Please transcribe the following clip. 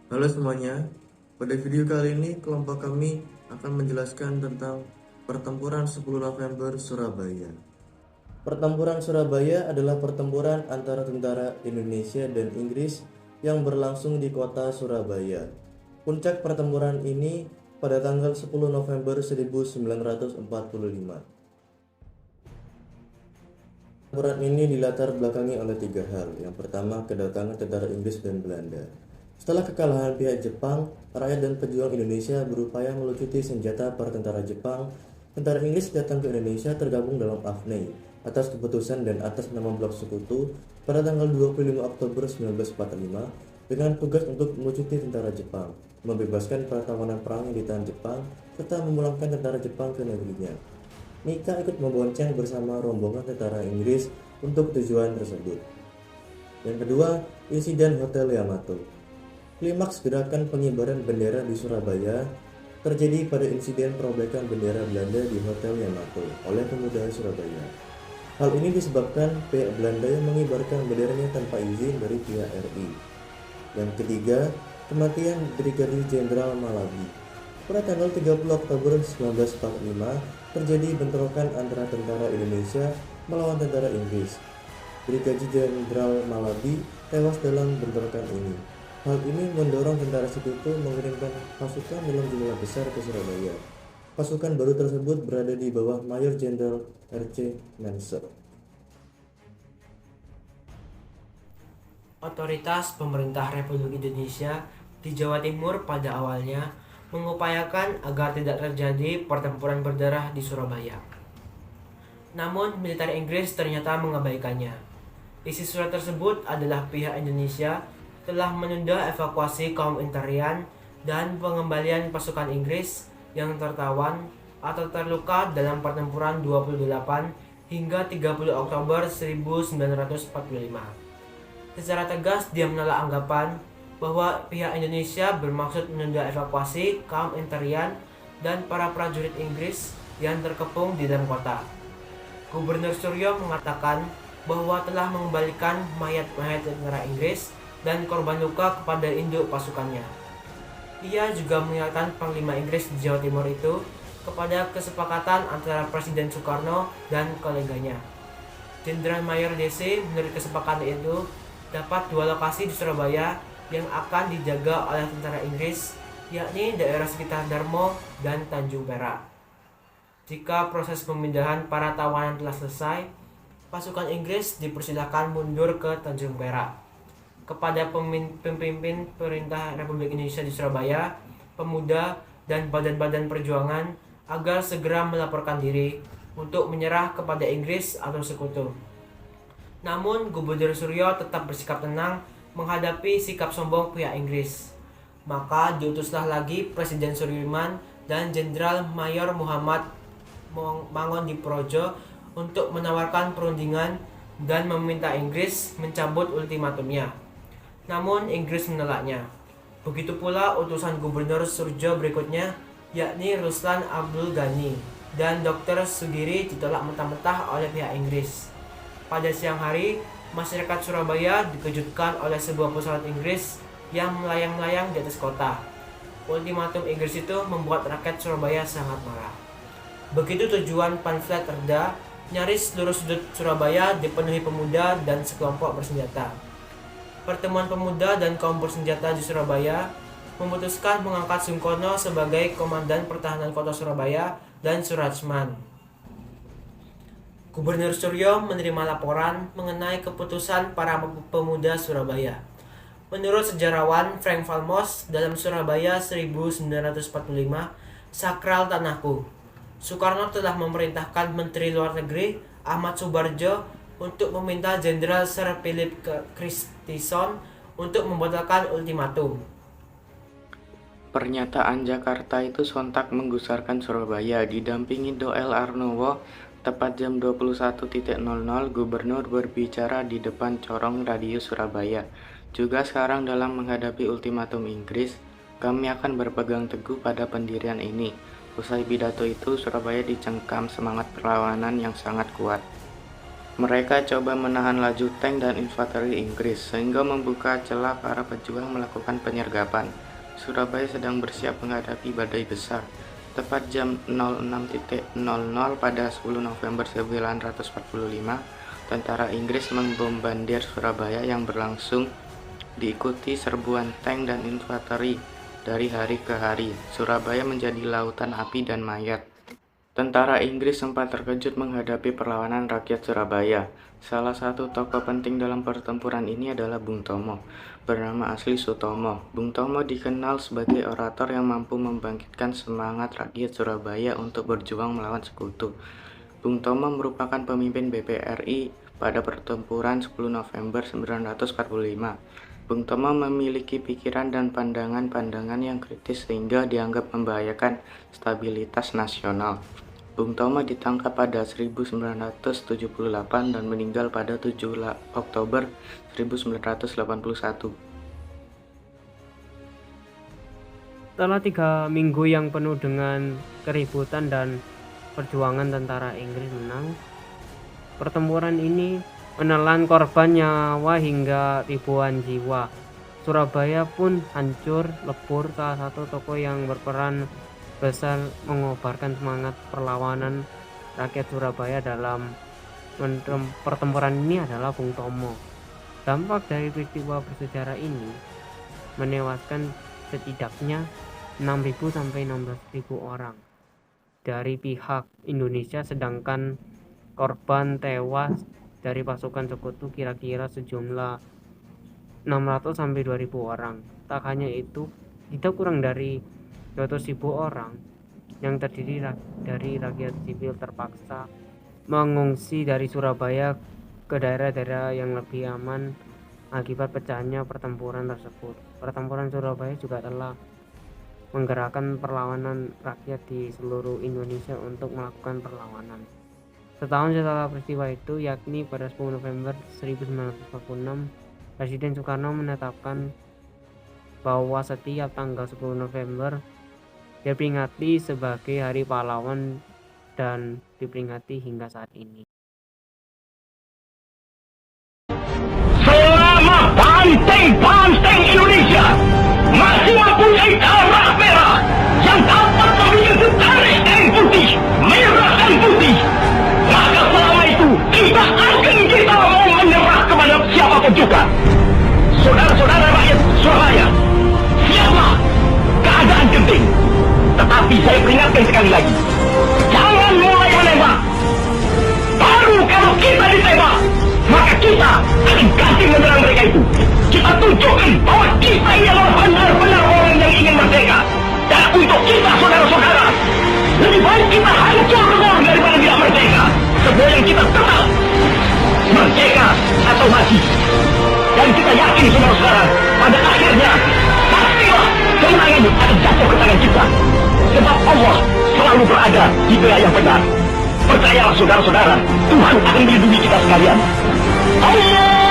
Halo semuanya, pada video kali ini kelompok kami akan menjelaskan tentang pertempuran 10 November Surabaya. Pertempuran Surabaya adalah pertempuran antara tentara Indonesia dan Inggris yang berlangsung di kota Surabaya. Puncak pertempuran ini pada tanggal 10 November 1945. Pertempuran ini dilatar belakangi oleh tiga hal. Yang pertama, kedatangan tentara Inggris dan Belanda. Setelah kekalahan pihak Jepang, rakyat dan pejuang Indonesia berupaya melucuti senjata para tentara Jepang. Tentara Inggris datang ke Indonesia tergabung dalam AFNI atas keputusan dan atas nama blok sekutu pada tanggal 25 Oktober 1945 dengan tugas untuk melucuti tentara Jepang, membebaskan para tawanan perang yang ditahan Jepang, serta memulangkan tentara Jepang ke negerinya. Mika ikut membonceng bersama rombongan tentara Inggris untuk tujuan tersebut. Yang kedua, insiden Hotel Yamato. Klimaks gerakan pengibaran bendera di Surabaya terjadi pada insiden perobekan bendera Belanda di Hotel Yamato oleh pemuda Surabaya. Hal ini disebabkan pihak Belanda yang mengibarkan benderanya tanpa izin dari pihak RI. Yang ketiga, kematian Brigadir Jenderal Malabi. Pada tanggal 30 Oktober 1945, terjadi bentrokan antara tentara Indonesia melawan tentara Inggris. Brigadir Jenderal Malabi tewas dalam bentrokan ini. Hal ini mendorong tentara sekutu mengirimkan pasukan dalam jumlah besar ke Surabaya. Pasukan baru tersebut berada di bawah Mayor Jenderal R.C. Menser. Otoritas pemerintah Republik Indonesia di Jawa Timur pada awalnya mengupayakan agar tidak terjadi pertempuran berdarah di Surabaya. Namun, militer Inggris ternyata mengabaikannya. Isi surat tersebut adalah pihak Indonesia telah menunda evakuasi kaum Intarian dan pengembalian pasukan Inggris yang tertawan atau terluka dalam pertempuran 28 hingga 30 Oktober 1945. Secara tegas dia menolak anggapan bahwa pihak Indonesia bermaksud menunda evakuasi kaum Intarian dan para prajurit Inggris yang terkepung di dalam kota. Gubernur Suryo mengatakan bahwa telah mengembalikan mayat-mayat tentara Inggris dan korban luka kepada induk pasukannya. Ia juga mengingatkan Panglima Inggris di Jawa Timur itu kepada kesepakatan antara Presiden Soekarno dan koleganya. Jenderal Mayor DC menurut kesepakatan itu dapat dua lokasi di Surabaya yang akan dijaga oleh tentara Inggris, yakni daerah sekitar Darmo dan Tanjung Perak. Jika proses pemindahan para tawanan telah selesai, pasukan Inggris dipersilakan mundur ke Tanjung Perak. Kepada pemimpin perintah Republik Indonesia di Surabaya, pemuda, dan badan-badan perjuangan agar segera melaporkan diri untuk menyerah kepada Inggris atau sekutu. Namun, Gubernur Suryo tetap bersikap tenang menghadapi sikap sombong pihak Inggris. Maka diutuslah lagi Presiden Sudirman dan Jenderal Mayor Muhammad Mangundiprojo untuk menawarkan perundingan dan meminta Inggris mencabut ultimatumnya. Namun Inggris menolaknya. Begitu pula utusan Gubernur Surjo berikutnya, yakni Ruslan Abdul Ghani dan Dr. Sugiri ditolak mentah-mentah oleh pihak Inggris. Pada siang hari, masyarakat Surabaya dikejutkan oleh sebuah pesawat Inggris yang melayang-layang di atas kota. Ultimatum Inggris itu membuat rakyat Surabaya sangat marah. Begitu tujuan pamflet reda, nyaris seluruh sudut Surabaya dipenuhi pemuda dan sekelompok bersenjata. Pertemuan pemuda dan kaum bersenjata di Surabaya memutuskan mengangkat Sungkono sebagai Komandan Pertahanan Kota Surabaya dan Surajman. Gubernur Suryo menerima laporan mengenai keputusan para pemuda Surabaya. Menurut sejarawan Frank Falmos dalam Surabaya 1945, Sakral Tanahku, Soekarno telah memerintahkan Menteri Luar Negeri Ahmad Subarjo untuk meminta Jenderal Sir Philip Christison untuk membatalkan ultimatum. Pernyataan Jakarta itu sontak menggusarkan Surabaya. Didampingi Doel Arnowo, tepat jam 21.00 Gubernur berbicara di depan corong radio Surabaya. Juga sekarang dalam menghadapi ultimatum Inggris, kami akan berpegang teguh pada pendirian ini. Usai pidato itu, Surabaya dicengkam semangat perlawanan yang sangat kuat. Mereka coba menahan laju tank dan infanteri Inggris, sehingga membuka celah para pejuang melakukan penyergapan. Surabaya sedang bersiap menghadapi badai besar. Tepat jam 06.00 pada 10 November 1945, tentara Inggris membombardir Surabaya yang berlangsung diikuti serbuan tank dan infanteri dari hari ke hari. Surabaya menjadi lautan api dan mayat. Tentara Inggris sempat terkejut menghadapi perlawanan rakyat Surabaya. Salah satu tokoh penting dalam pertempuran ini adalah Bung Tomo, bernama asli Sutomo. Bung Tomo dikenal sebagai orator yang mampu membangkitkan semangat rakyat Surabaya untuk berjuang melawan sekutu. Bung Tomo merupakan pemimpin BPRI pada pertempuran 10 November 1945. Bung Tomo memiliki pikiran dan pandangan-pandangan yang kritis sehingga dianggap membahayakan stabilitas nasional. Bung Tomo ditangkap pada 1978 dan meninggal pada 7 Oktober 1981. Setelah 3 minggu yang penuh dengan keributan dan perjuangan, tentara Inggris menang. Pertempuran ini menelan korban nyawa hingga ribuan jiwa. Surabaya pun hancur lebur. Salah satu tokoh yang berperan besar mengobarkan semangat perlawanan rakyat Surabaya dalam pertempuran ini adalah Bung Tomo. Dampak dari peristiwa bersejarah ini menewaskan setidaknya 6.000 sampai 16.000 orang dari pihak Indonesia, sedangkan korban tewas dari pasukan sekutu kira-kira sejumlah 600 sampai 2.000 orang. Tak hanya itu, tidak kurang dari 200.000 orang yang terdiri dari rakyat sipil terpaksa mengungsi dari Surabaya ke daerah-daerah yang lebih aman akibat pecahnya pertempuran tersebut. Pertempuran Surabaya juga telah menggerakkan perlawanan rakyat di seluruh Indonesia untuk melakukan perlawanan. Setahun setelah peristiwa itu, yakni pada 10 November 1946, Presiden Soekarno menetapkan bahwa setiap tanggal 10 November diperingati sebagai Hari Pahlawan dan diperingati hingga saat ini. Selama banteng-banteng Indonesia masih mempunyai darah merah yang dapat memiliki tarik dan putih, merah dan putih, maka selama itu tidak akan kita mau menyerah kepada siapapun juga. Saudara-saudara rakyat Surabaya, siaplah, keadaan genting. Tetapi saya peringatkan sekali lagi, jangan mulai menembak. Baru kalau kita ditembak, maka kita akan ganti menyerang mereka itu. Kita tunjukkan bahwa kita ini adalah benar-benar orang yang ingin merdeka. Dan untuk kita, saudara-saudara, lebih baik kita hancur lebur daripada tidak merdeka. Semua yang kita tetap merdeka atau mati. Dan kita yakin, saudara-saudara, pada akhirnya pastilah kemenangan akan jatuh ke tangan kita. Sebab Allah selalu berada di pihak yang benar. Percayalah, saudara-saudara, Tuhan akan melindungi kita sekalian. Allah